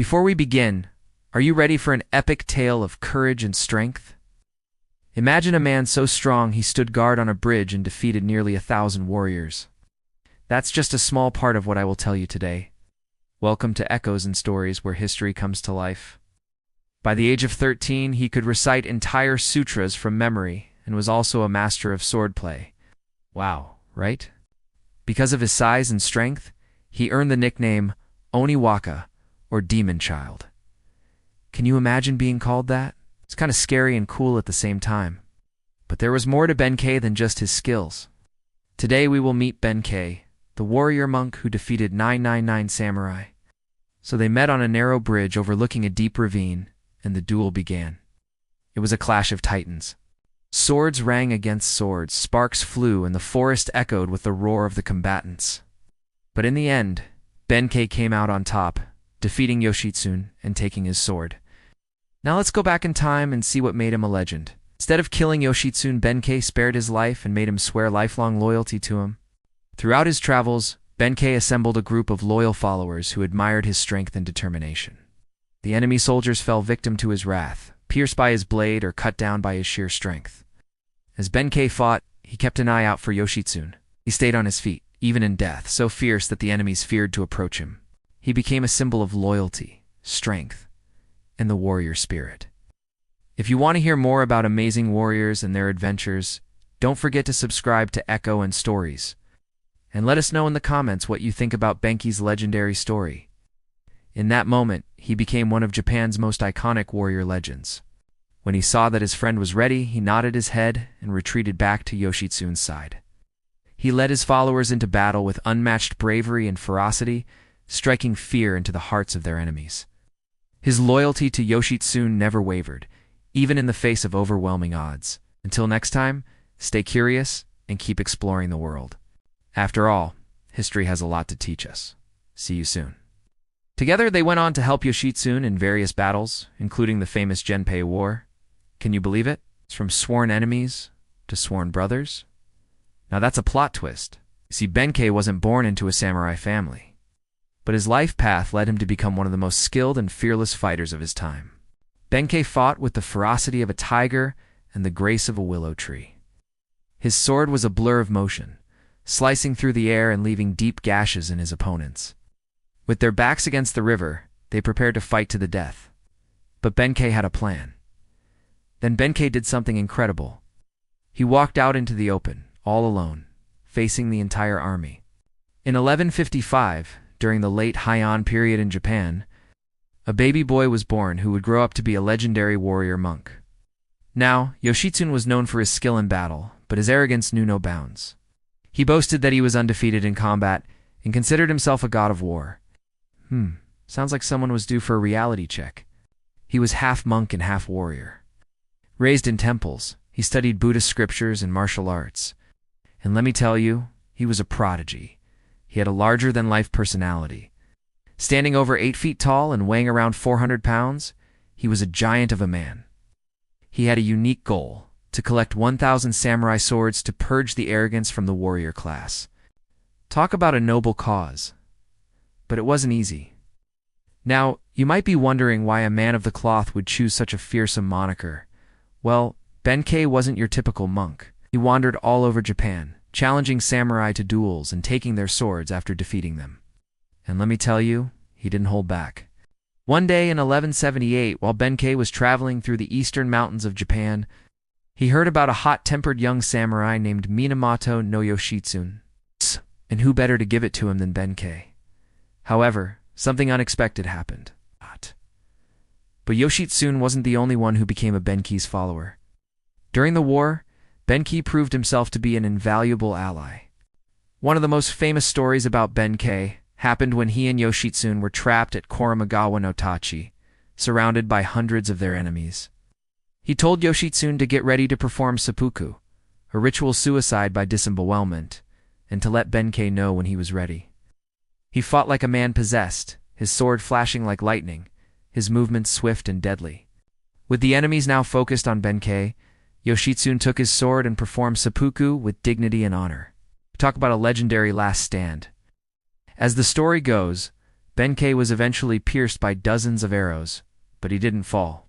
Before we begin, are you ready for an epic tale of courage and strength? Imagine a man so strong he stood guard on a bridge and defeated nearly 1,000 warriors. That's just a small part of what I will tell you today. Welcome to Echoes and Stories where history comes to life. By the age of 13, he could recite entire sutras from memory and was also a master of swordplay. Wow, right? Because of his size and strength, he earned the nickname Oniwaka, or Demon Child. Can you imagine being called that? It's kind of scary and cool at the same time. But there was more to Benkei than just his skills. Today we will meet Benkei, the warrior monk who defeated 999 samurai. So they met on a narrow bridge overlooking a deep ravine, and the duel began. It was a clash of titans. Swords rang against swords, sparks flew, and the forest echoed with the roar of the combatants. But in the end, Benkei came out on top, defeating Yoshitsune and taking his sword. Now let's go back in time and see what made him a legend. Instead of killing Yoshitsune, Benkei spared his life and made him swear lifelong loyalty to him. Throughout his travels, Benkei assembled a group of loyal followers who admired his strength and determination. The enemy soldiers fell victim to his wrath, pierced by his blade or cut down by his sheer strength. As Benkei fought, he kept an eye out for Yoshitsune. He stayed on his feet, even in death, so fierce that the enemies feared to approach him. He became a symbol of loyalty, strength, and the warrior spirit. If you want to hear more about amazing warriors and their adventures, don't forget to subscribe to Echo and Stories. And let us know in the comments what you think about Benkei's legendary story. In that moment, he became one of Japan's most iconic warrior legends. When he saw that his friend was ready, he nodded his head and retreated back to Yoshitsune's side. He led his followers into battle with unmatched bravery and ferocity, striking fear into the hearts of their enemies. His loyalty to Yoshitsune never wavered, even in the face of overwhelming odds. Until next time, stay curious and keep exploring the world. After all, history has a lot to teach us. See you soon. Together, they went on to help Yoshitsune in various battles, including the famous Genpei War. Can you believe it? It's from sworn enemies to sworn brothers. Now that's a plot twist. You see, Benkei wasn't born into a samurai family, but his life path led him to become one of the most skilled and fearless fighters of his time. Benkei fought with the ferocity of a tiger and the grace of a willow tree. His sword was a blur of motion, slicing through the air and leaving deep gashes in his opponents. With their backs against the river, they prepared to fight to the death. But Benkei had a plan. Then Benkei did something incredible. He walked out into the open, all alone, facing the entire army. In 1155, during the late Heian period in Japan, a baby boy was born who would grow up to be a legendary warrior monk. Now, Yoshitsune was known for his skill in battle, but his arrogance knew no bounds. He boasted that he was undefeated in combat and considered himself a god of war. Sounds like someone was due for a reality check. He was half monk and half warrior. Raised in temples, he studied Buddhist scriptures and martial arts. And let me tell you, he was a prodigy. He had a larger-than-life personality. Standing over 8 feet tall and weighing around 400 pounds, he was a giant of a man. He had a unique goal: to collect 1,000 samurai swords to purge the arrogance from the warrior class. Talk about a noble cause. But it wasn't easy. Now, you might be wondering why a man of the cloth would choose such a fearsome moniker. Well, Benkei wasn't your typical monk. He wandered all over Japan, challenging samurai to duels and taking their swords after defeating them. And let me tell you, he didn't hold back. One day in 1178, while Benkei was traveling through the eastern mountains of Japan, he heard about a hot-tempered young samurai named Minamoto no Yoshitsune. And who better to give it to him than Benkei? However, something unexpected happened. But Yoshitsune wasn't the only one who became a Benkei's follower. During the war, Benkei proved himself to be an invaluable ally. One of the most famous stories about Benkei happened when he and Yoshitsune were trapped at Koromagawa no Tachi, surrounded by hundreds of their enemies. He told Yoshitsune to get ready to perform seppuku, a ritual suicide by disembowelment, and to let Benkei know when he was ready. He fought like a man possessed, his sword flashing like lightning, his movements swift and deadly. With the enemies now focused on Benkei, Yoshitsune took his sword and performed seppuku with dignity and honor. Talk about a legendary last stand. As the story goes, Benkei was eventually pierced by dozens of arrows, but he didn't fall.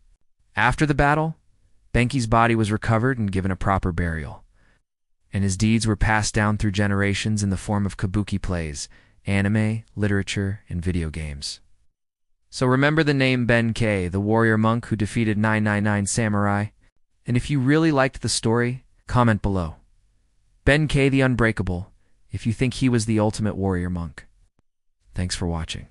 After the battle, Benkei's body was recovered and given a proper burial, and his deeds were passed down through generations in the form of kabuki plays, anime, literature, and video games. So remember the name Benkei, the warrior monk who defeated 999 samurai. And if you really liked the story, comment below. Benkei the Unbreakable, if you think he was the ultimate warrior monk. Thanks for watching.